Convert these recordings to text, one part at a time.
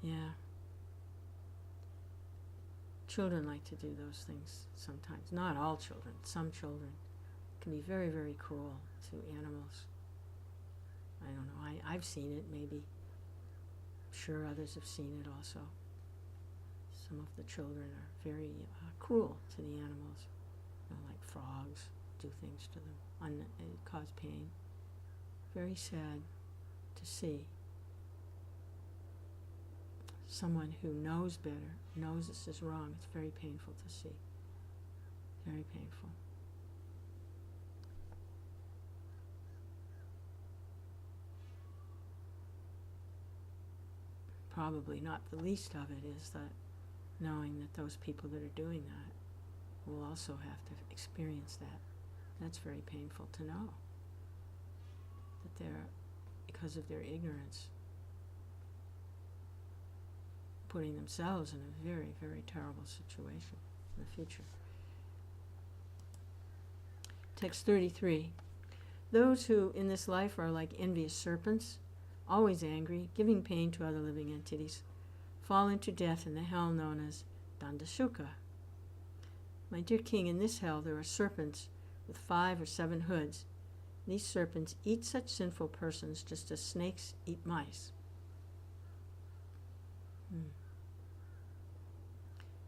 Yeah. Children like to do those things sometimes. Not all children. Some children can be very, very cruel to animals. I don't know. I've seen it, maybe. I'm sure others have seen it also. Some of the children are very cruel to the animals. You know, like frogs, do things to them, cause pain. Very sad to see. Someone who knows better, knows this is wrong. It's very painful to see. Very painful. Probably not the least of it is that knowing that those people that are doing that will also have to experience that. That's very painful to know. That they're, because of their ignorance, putting themselves in a very, very terrible situation in the future. Text 33. Those who in this life are like envious serpents, always angry, giving pain to other living entities, fall into death in the hell known as Dandasukha. My dear king, in this hell there are serpents with 5 or 7 hoods. These serpents eat such sinful persons just as snakes eat mice.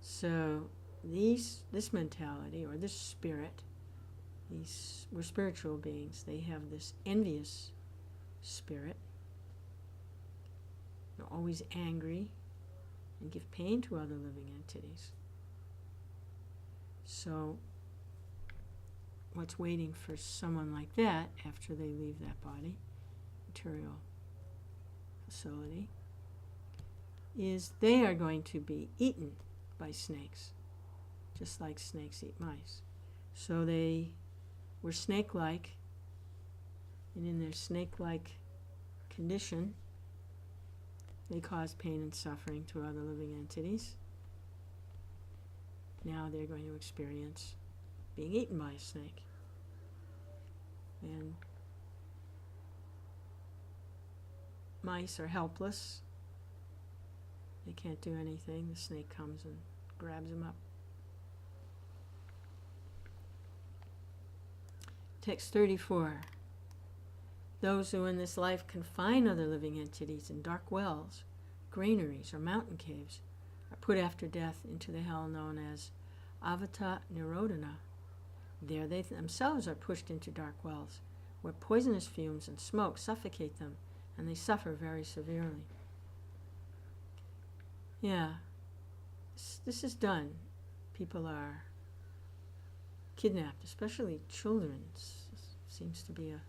So this mentality, or this spirit, we're spiritual beings. They have this envious spirit. They're always angry and give pain to other living entities. So what's waiting for someone like that after they leave that body, material facility, is they are going to be eaten by snakes, just like snakes eat mice. So they were snake-like, and in their snake-like condition, they cause pain and suffering to other living entities. Now they're going to experience being eaten by a snake. And mice are helpless. They can't do anything. The snake comes and grabs them up. Text 34. Those who in this life confine other living entities in dark wells, granaries, or mountain caves are put after death into the hell known as Avata Nirodhana. There they themselves are pushed into dark wells, where poisonous fumes and smoke suffocate them, and they suffer very severely. Yeah, this is done. People are kidnapped, especially children. Seems to be a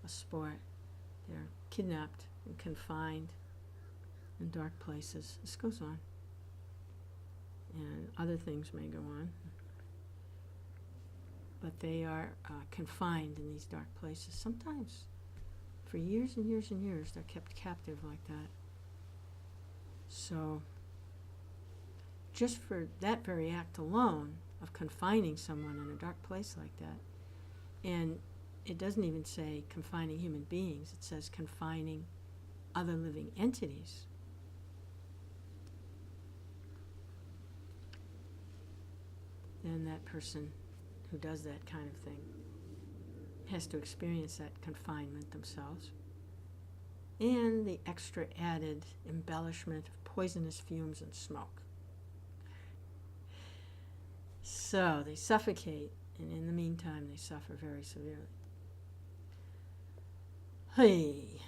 sport. They're kidnapped and confined in dark places. This goes on. And other things may go on. But they are confined in these dark places. Sometimes for years and years and years they're kept captive like that. So just for that very act alone of confining someone in a dark place like that, and it doesn't even say confining human beings, it says confining other living entities. Then that person who does that kind of thing has to experience that confinement themselves, and the extra added embellishment of poisonous fumes and smoke. So they suffocate, and in the meantime they suffer very severely. Hey,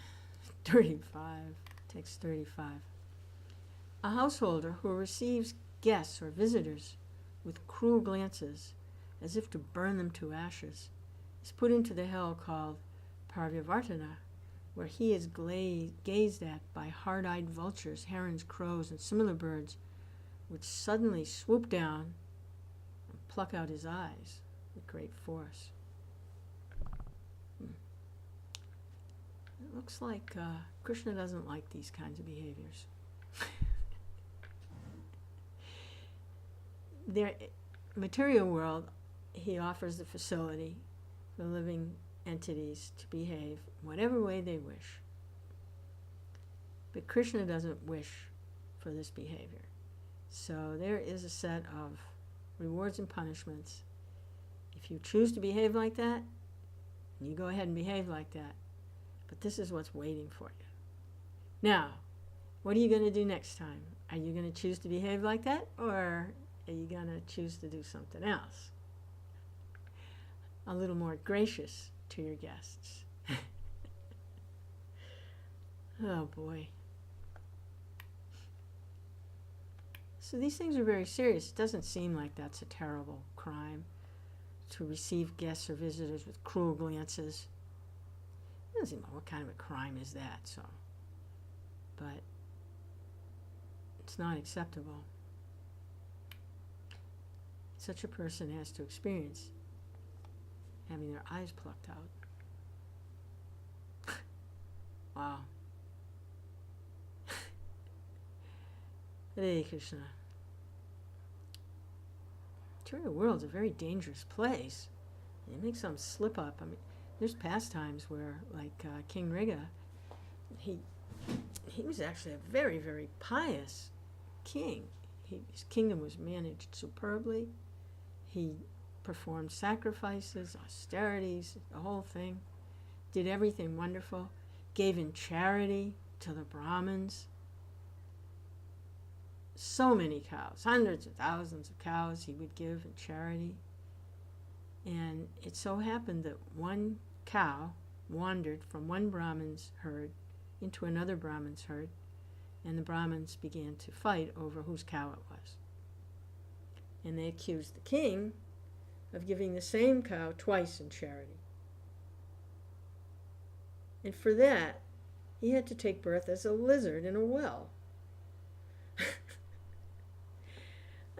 35, text 35. A householder who receives guests or visitors with cruel glances, as if to burn them to ashes, is put into the hell called Parvivartana, where he is gazed at by hard-eyed vultures, herons, crows, and similar birds, which suddenly swoop down and pluck out his eyes with great force. It looks like Krishna doesn't like these kinds of behaviors. Their material world, he offers the facility for living entities to behave whatever way they wish. But Krishna doesn't wish for this behavior. So there is a set of rewards and punishments. If you choose to behave like that, you go ahead and behave like that. But this is what's waiting for you. Now, what are you going to do next time? Are you going to choose to behave like that, or are you going to choose to do something else? A little more gracious to your guests. Oh boy. So these things are very serious. It doesn't seem like that's a terrible crime to receive guests or visitors with cruel glances. It doesn't know what kind of a crime is that, so. But it's not acceptable. Such a person has to experience having their eyes plucked out. Wow. Hare Krishna. The material world's a very dangerous place. You make some slip up. I mean, there's past times where, like King Riga, he was actually a very, very pious king. His kingdom was managed superbly. He performed sacrifices, austerities, the whole thing. Did everything wonderful. Gave in charity to the Brahmins. So many cows, hundreds of thousands of cows he would give in charity. And it so happened that one cow wandered from one Brahmin's herd into another Brahmin's herd, and the Brahmins began to fight over whose cow it was. And they accused the king of giving the same cow twice in charity. And for that, he had to take birth as a lizard in a well.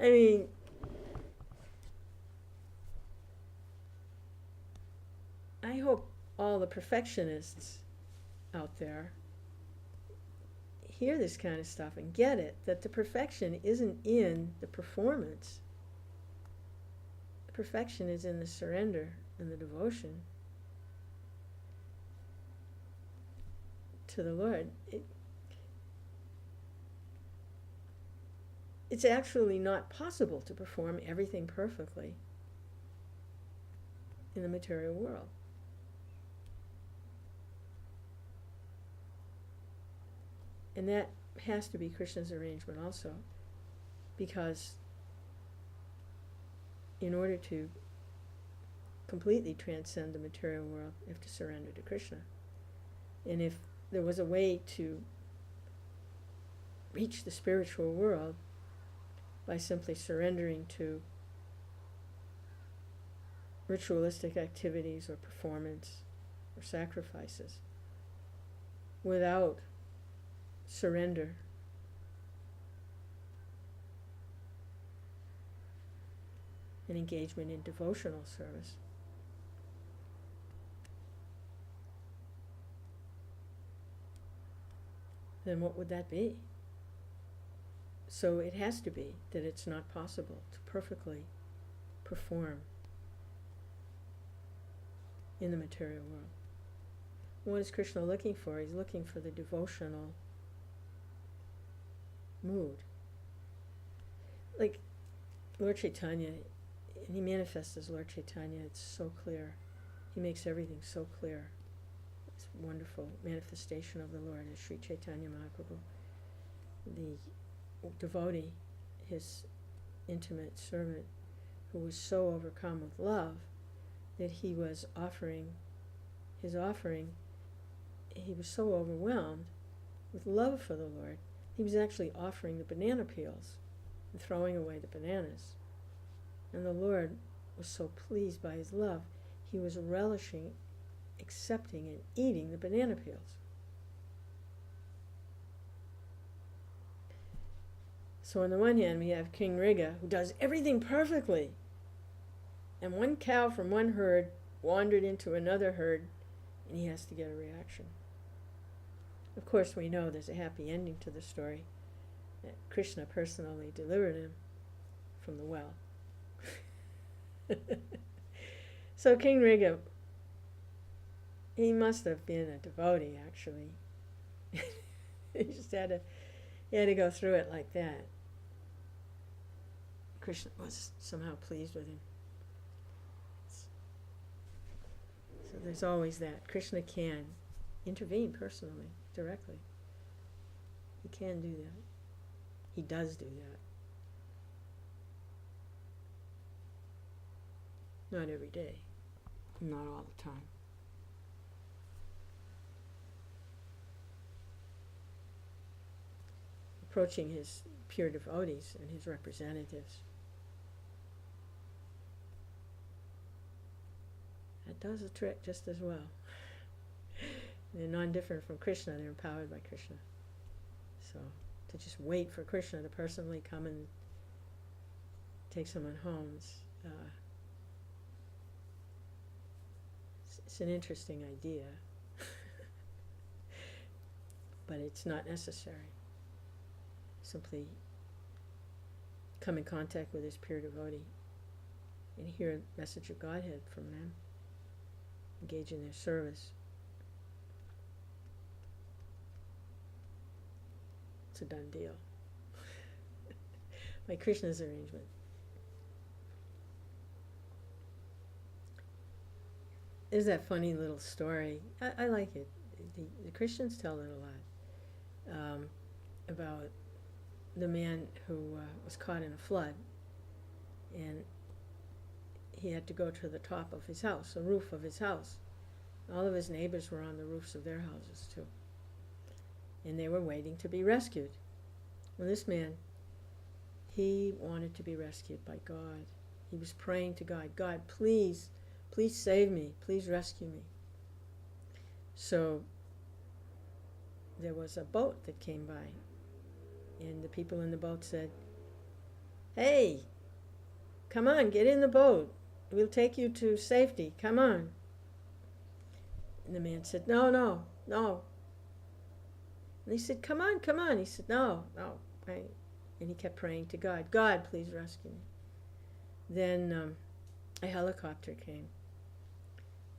I mean, I hope all the perfectionists out there hear this kind of stuff and get it, that the perfection isn't in the performance. The perfection is in the surrender and the devotion to the Lord. It's actually not possible to perform everything perfectly in the material world. And that has to be Krishna's arrangement also, because in order to completely transcend the material world, you have to surrender to Krishna. And if there was a way to reach the spiritual world by simply surrendering to ritualistic activities or performance or sacrifices without surrender and engagement in devotional service, then what would that be? So it has to be that it's not possible to perfectly perform in the material world. What is Krishna looking for? He's looking for the devotional mood. Like Lord Chaitanya, and he manifests as Lord Chaitanya, it's so clear. He makes everything so clear. It's a wonderful manifestation of the Lord as Sri Chaitanya Mahaprabhu. The devotee, his intimate servant, who was so overcome with love that he was offering his offering, he was so overwhelmed with love for the Lord, he was actually offering the banana peels and throwing away the bananas. And the Lord was so pleased by his love, he was relishing, accepting, and eating the banana peels. So on the one hand, we have King Riga, who does everything perfectly. And one cow from one herd wandered into another herd, and he has to get a reaction. Of course, we know there's a happy ending to the story, that Krishna personally delivered him from the well. So King Riga, he must have been a devotee, actually. He just had He had to go through it like that. Krishna was somehow pleased with him. So there's always that. Krishna can intervene personally, directly. He can do that. He does do that. Not every day. Not all the time. Approaching his pure devotees and his representatives. That does the trick just as well. They're non-different from Krishna. They're empowered by Krishna. So to just wait for Krishna to personally come and take someone home, it's an interesting idea. But it's not necessary. Simply come in contact with his pure devotee and hear a message of Godhead from them. Engage in their service. It's a done deal. By Krishna's arrangement. There's that funny little story. I like it. The Christians tell it a lot. About the man who was caught in a flood. And he had to go to the top of his house, the roof of his house. All of his neighbors were on the roofs of their houses too. And they were waiting to be rescued. Well, this man, he wanted to be rescued by God. He was praying to God, God, please, please save me, please rescue me. So there was a boat that came by, and the people in the boat said, hey, come on, get in the boat. We'll take you to safety. Come on. And the man said, no, no, no. And they said, come on, come on. He said, no, no. And he kept praying to God, God, please rescue me. Then a helicopter came.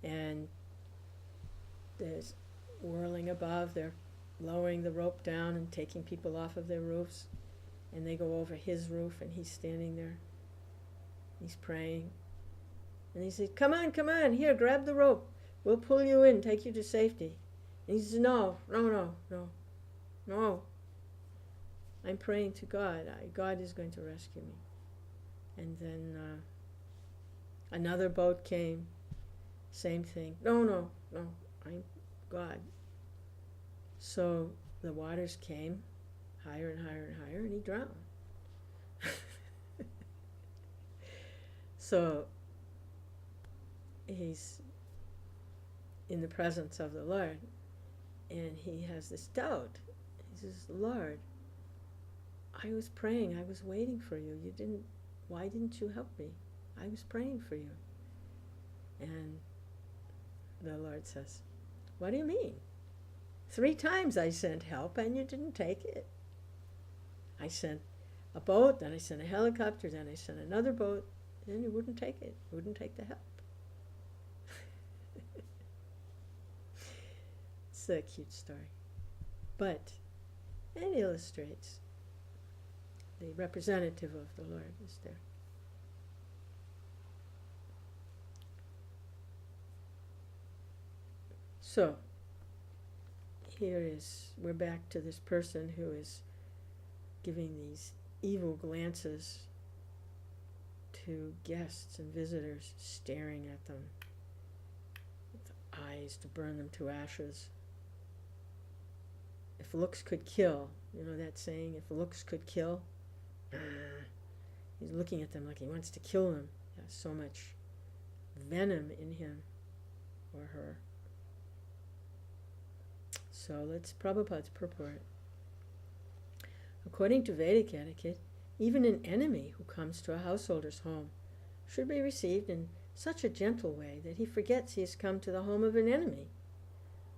And there's whirling above. They're lowering the rope down and taking people off of their roofs. And they go over his roof, and he's standing there. He's praying. And he said, come on, here, grab the rope. We'll pull you in, take you to safety. And he says, no. I'm praying to God. God is going to rescue me. And then another boat came. Same thing. No, I'm God. So the waters came higher and higher and higher, and he drowned. So he's in the presence of the Lord, and he has this doubt. He says, Lord, I was praying, I was waiting for you. Why didn't you help me? I was praying for you. And the Lord says, what do you mean? 3 times I sent help and you didn't take it. I sent a boat, then I sent a helicopter, then I sent another boat, and you wouldn't take it. You wouldn't take the help. It's a cute story. But it illustrates the representative of the Lord is there. So, we're back to this person who is giving these evil glances to guests and visitors, staring at them with eyes to burn them to ashes. If looks could kill, you know that saying, if looks could kill? He's looking at them like he wants to kill them. He has so much venom in him or her. So let's Prabhupada's purport. According to Vedic etiquette, even an enemy who comes to a householder's home should be received in such a gentle way that he forgets he has come to the home of an enemy.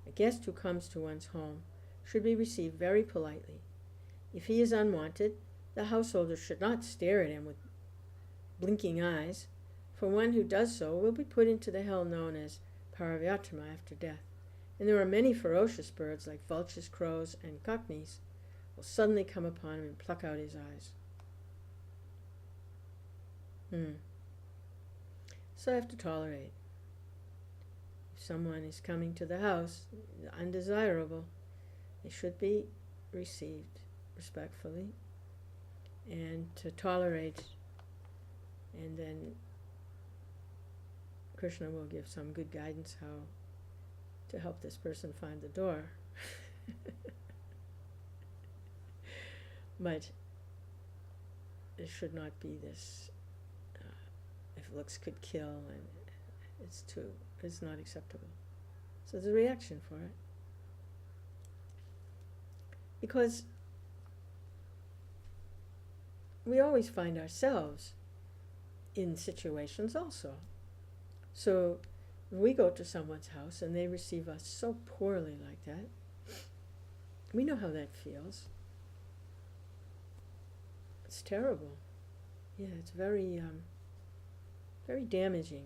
A guest who comes to one's home should be received very politely. If he is unwanted, the householder should not stare at him with blinking eyes, for one who does so will be put into the hell known as Paravyatama after death. And there are many ferocious birds like vultures, crows, and cockneys, will suddenly come upon him and pluck out his eyes. So I have to tolerate. If someone is coming to the house, undesirable, they should be received respectfully and to tolerate, and then Krishna will give some good guidance how to help this person find the door. But it should not be this, if looks could kill, and it's not acceptable. So there's a reaction for it. Because we always find ourselves in situations also. So if we go to someone's house and they receive us so poorly like that, we know how that feels. It's terrible. Yeah, it's very, very damaging.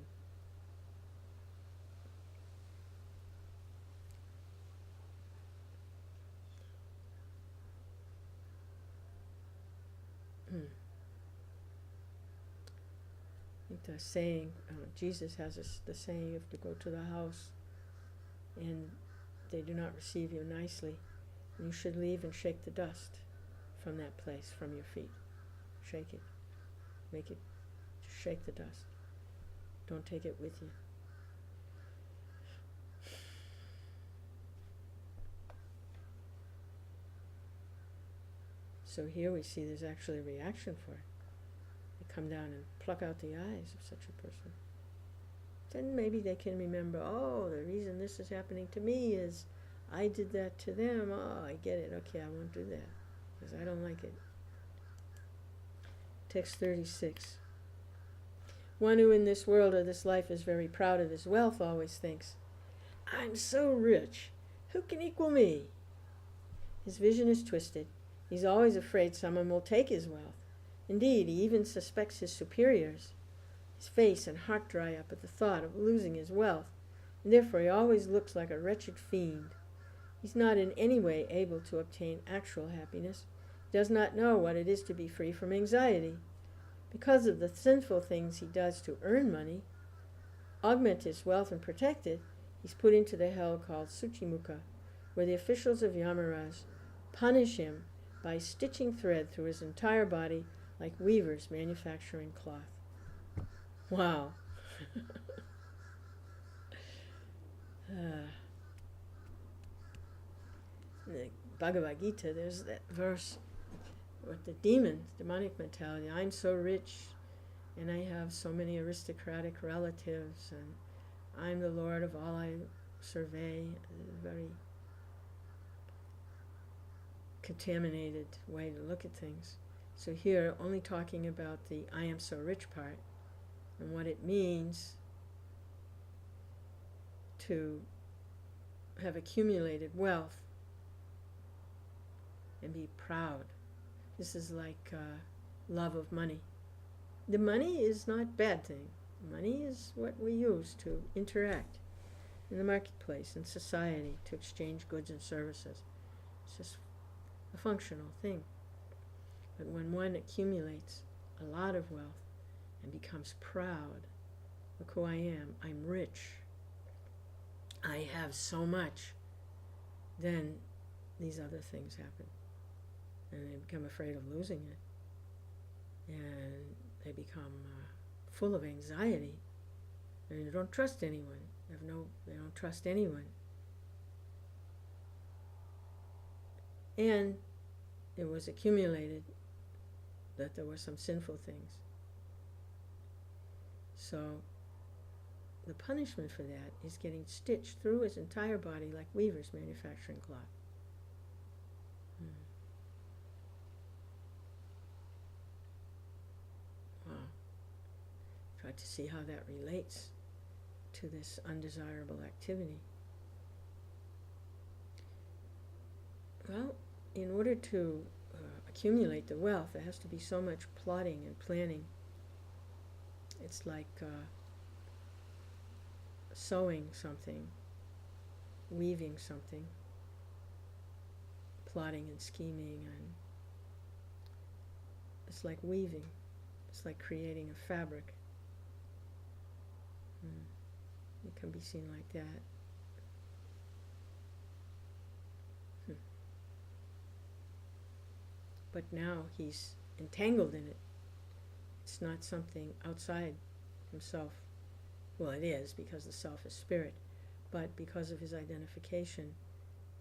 I think the saying, Jesus has the saying, you have to go to the house and they do not receive you nicely, and you should leave and shake the dust from that place, from your feet. Shake it. Make it, shake the dust. Don't take it with you. So here we see there's actually a reaction for it. They come down and pluck out the eyes of such a person. Then maybe they can remember, oh, the reason this is happening to me is I did that to them. Oh, I get it. Okay, I won't do that because I don't like it. Text 36. One who in this world or this life is very proud of his wealth always thinks, I'm so rich, who can equal me? His vision is twisted. He's always afraid someone will take his wealth. Indeed, he even suspects his superiors. His face and heart dry up at the thought of losing his wealth, and therefore he always looks like a wretched fiend. He's not in any way able to obtain actual happiness. He does not know what it is to be free from anxiety. Because of the sinful things he does to earn money, augment his wealth and protect it, he's put into the hell called Suchimukha, where the officials of Yamaraj punish him by stitching thread through his entire body like weavers manufacturing cloth. Wow. In the Bhagavad Gita, there's that verse with the demonic mentality. I'm so rich, and I have so many aristocratic relatives, and I'm the Lord of all I survey. A very contaminated way to look at things. So here, only talking about the I am so rich part, and what it means to have accumulated wealth and be proud. This is like love of money. The money is not a bad thing. Money is what we use to interact in the marketplace, in society, to exchange goods and services. It's just a functional thing. But when one accumulates a lot of wealth and becomes proud, look who I am, I'm rich, I have so much, then these other things happen. And they become afraid of losing it. And they become full of anxiety. And they don't trust anyone. They don't trust anyone. And it was accumulated that there were some sinful things. So the punishment for that is getting stitched through his entire body like weavers manufacturing cloth. Wow. Try to see how that relates to this undesirable activity. Well, in order to accumulate the wealth, there has to be so much plotting and planning. It's like sewing something, weaving something, plotting and scheming, and it's like weaving. It's like creating a fabric. It can be seen like that. But now he's entangled in it. It's not something outside himself. Well, it is, because the self is spirit, but because of his identification,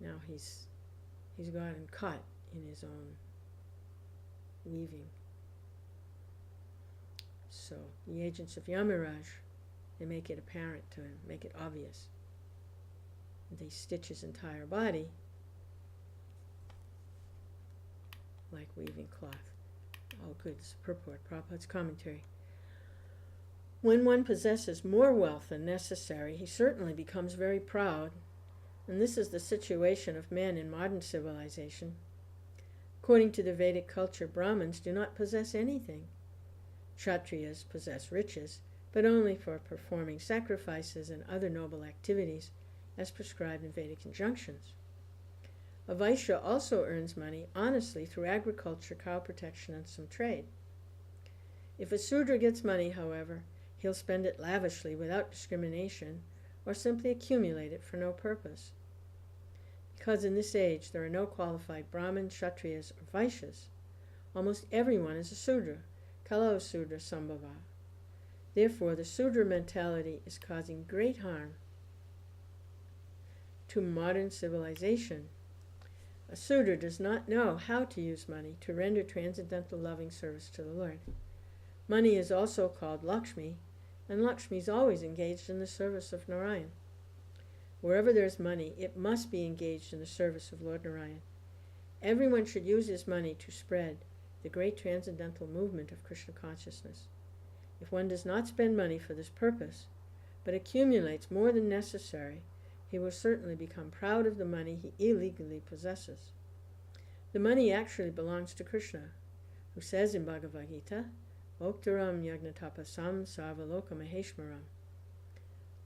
now he's gotten caught in his own weaving. So the agents of Yamaraj, they make it apparent to him, make it obvious. They stitch his entire body like weaving cloth. Oh, good, it's a purport, Prabhupada's commentary. When one possesses more wealth than necessary, he certainly becomes very proud, and this is the situation of men in modern civilization. According to the Vedic culture, Brahmins do not possess anything. Kshatriyas possess riches, but only for performing sacrifices and other noble activities as prescribed in Vedic injunctions. A Vaishya also earns money honestly through agriculture, cow protection, and some trade. If a Sudra gets money, however, he'll spend it lavishly without discrimination, or simply accumulate it for no purpose. Because in this age there are no qualified Brahmins, Kshatriyas, or Vaishyas, almost everyone is a Sudra, Kalo Sudra Sambhava. Therefore, the Sudra mentality is causing great harm to modern civilization. A Sudra does not know how to use money to render transcendental loving service to the Lord. Money is also called Lakshmi, and Lakshmi is always engaged in the service of Narayan. Wherever there is money, it must be engaged in the service of Lord Narayan. Everyone should use his money to spread the great transcendental movement of Krishna consciousness. If one does not spend money for this purpose, but accumulates more than necessary, he will certainly become proud of the money he illegally possesses. The money actually belongs to Krishna, who says in Bhagavad Gita, Oktaram Yagnatapasam Sarvaloka Maheshmaram.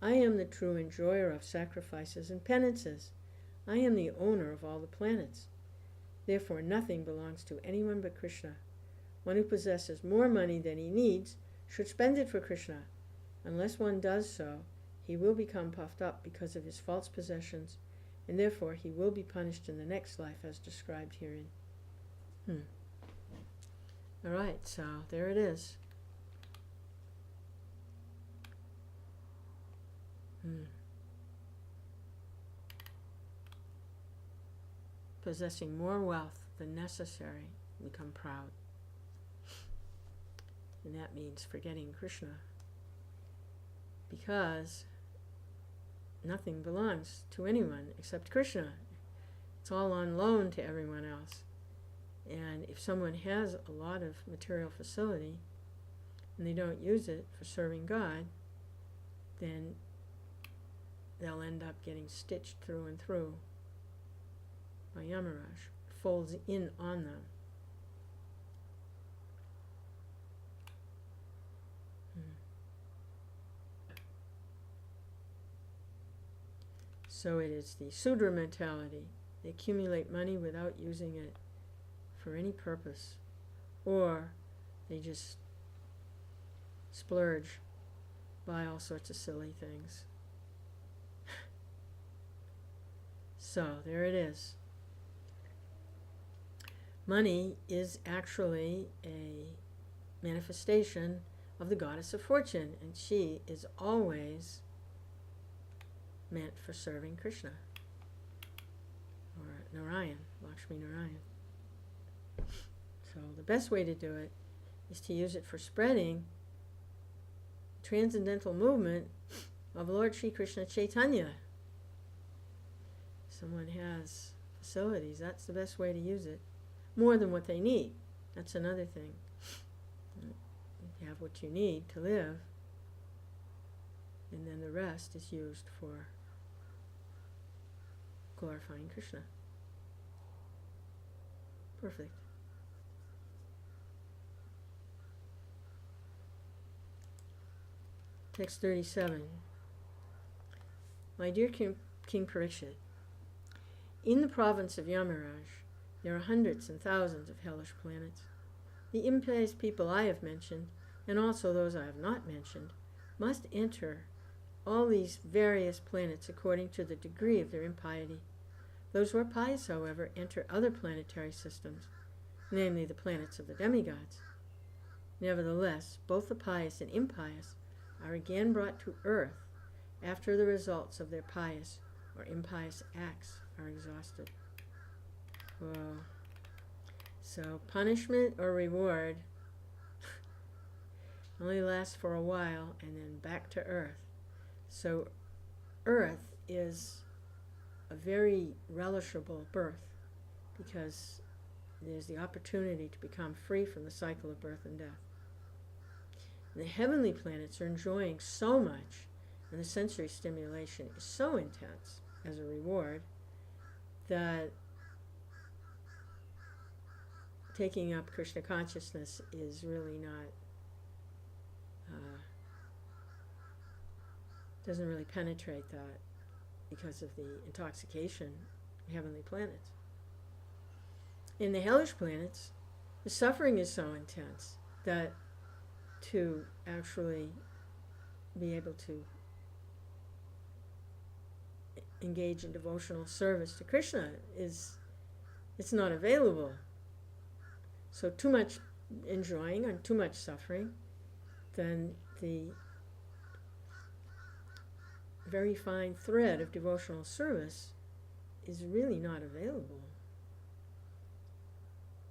I am the true enjoyer of sacrifices and penances. I am the owner of all the planets. Therefore nothing belongs to anyone but Krishna. One who possesses more money than he needs should spend it for Krishna. Unless one does so, he will become puffed up because of his false possessions, and therefore he will be punished in the next life as described herein. All right, so there it is. Possessing more wealth than necessary, become proud. And that means forgetting Krishna, because nothing belongs to anyone except Krishna. It's all on loan to everyone else. And if someone has a lot of material facility and they don't use it for serving God, then they'll end up getting stitched through and through by Yamaraj. It folds in on them. So it is the Sudra mentality. They accumulate money without using it for any purpose, or they just splurge, buy all sorts of silly things. So there it is. Money is actually a manifestation of the goddess of fortune, and she is always meant for serving Krishna, or Narayan, Lakshmi Narayan. So the best way to do it is to use it for spreading the transcendental movement of Lord Sri Krishna Chaitanya. Someone has facilities, that's the best way to use it. More than what they need, that's another thing. You have what you need to live, and then the rest is used for glorifying Krishna. Perfect. Text 37. My dear King Parikshit, in the province of Yamaraj, There are hundreds and thousands of hellish planets. The impious people I have mentioned, and also those I have not mentioned, must enter all these various planets according to the degree of their impiety. Those who are pious, however, enter other planetary systems, namely the planets of the demigods. Nevertheless, both the pious and impious are again brought to earth after the results of their pious or impious acts are exhausted. Whoa. So punishment or reward only lasts for a while and then back to earth. So earth is a very relishable birth because there's the opportunity to become free from the cycle of birth and death. And the heavenly planets are enjoying so much, and the sensory stimulation is so intense as a reward, that taking up Krishna consciousness is really not, doesn't really penetrate that because of the intoxication of heavenly planets. In the hellish planets, the suffering is so intense that to actually be able to engage in devotional service to Krishna it's not available. So too much enjoying and too much suffering, then the very fine thread of devotional service is really not available.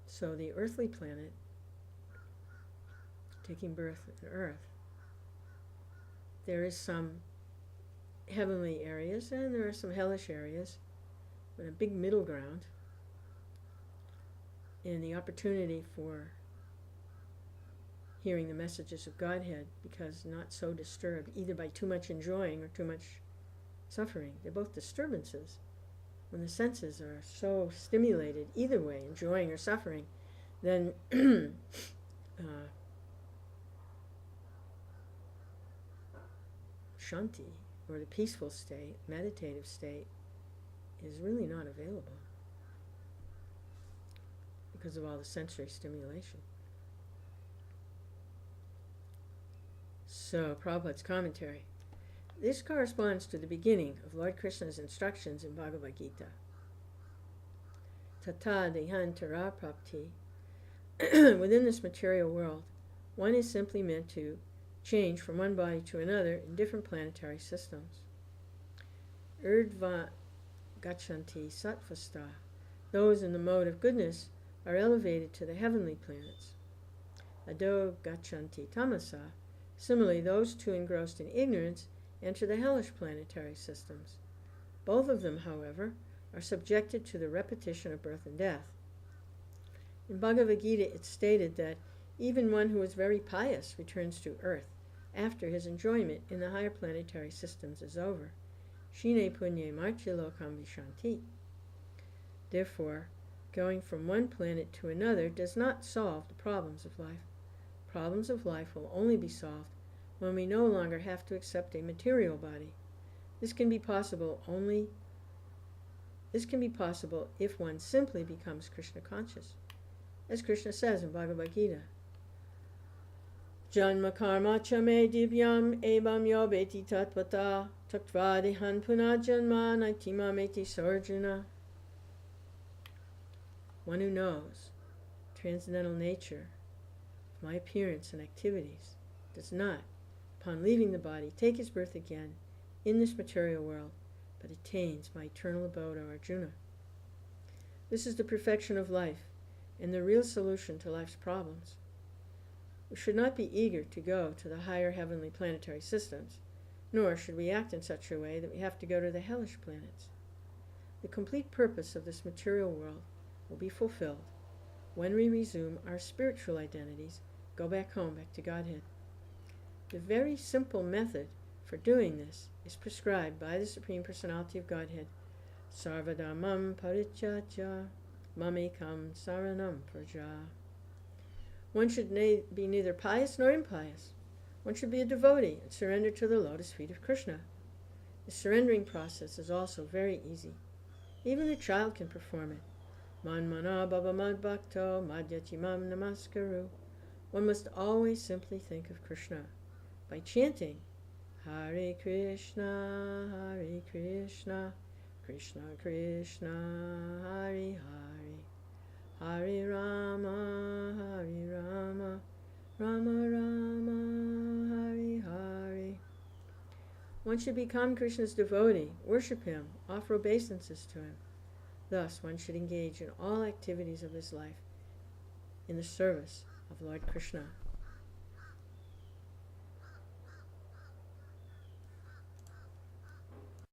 So the earthly planet, taking birth on earth, there is some heavenly areas and there are some hellish areas, but a big middle ground, and the opportunity for hearing the messages of Godhead, because not so disturbed either by too much enjoying or too much suffering. They're both disturbances. When the senses are so stimulated, either way, enjoying or suffering, then shanti, or the peaceful state, meditative state, is really not available because of all the sensory stimulation. So, Prabhupada's commentary. This corresponds to the beginning of Lord Krishna's instructions in Bhagavad Gita. Tata dehantara prapti. Within this material world, one is simply meant to change from one body to another in different planetary systems. Urdhva gachanti sattvasta. Those in the mode of goodness are elevated to the heavenly planets. Ado gachanti tamasa. Similarly, those two engrossed in ignorance enter the hellish planetary systems. Both of them, however, are subjected to the repetition of birth and death. In Bhagavad Gita, it's stated that even one who is very pious returns to earth after his enjoyment in the higher planetary systems is over. Shine punye marchilokam vishanti. Therefore, going from one planet to another does not solve the problems of life. Problems of life will only be solved when we no longer have to accept a material body. This can be possible if one simply becomes Krishna conscious. As Krishna says in Bhagavad Gita, Janma karma cha me divyam evam yo beti tatvata taktva dehan puna janma naitima meti sarjuna. One who knows transcendental nature of my appearance and activities does not, upon leaving the body, take his birth again in this material world, but attains my eternal abode, O Arjuna. This is the perfection of life and the real solution to life's problems. We should not be eager to go to the higher heavenly planetary systems, nor should we act in such a way that we have to go to the hellish planets. The complete purpose of this material world will be fulfilled when we resume our spiritual identities, go back home, back to Godhead. The very simple method for doing this is prescribed by the Supreme Personality of Godhead. Sarvadhamam parityajya mamekam saranam praja. One should be neither pious nor impious. One should be a devotee and surrender to the lotus feet of Krishna. The surrendering process is also very easy. Even a child can perform it. Manmana bhava mad bhakto madhyachimam namaskaru. One must always simply think of Krishna by chanting Hare Krishna, Hare Krishna, Krishna Krishna, Hare Hare, Hare Rama, Hare Rama, Rama Rama, Hare Hare. One should become Krishna's devotee, worship him, offer obeisances to him. Thus, one should engage in all activities of his life in the service of Lord Krishna.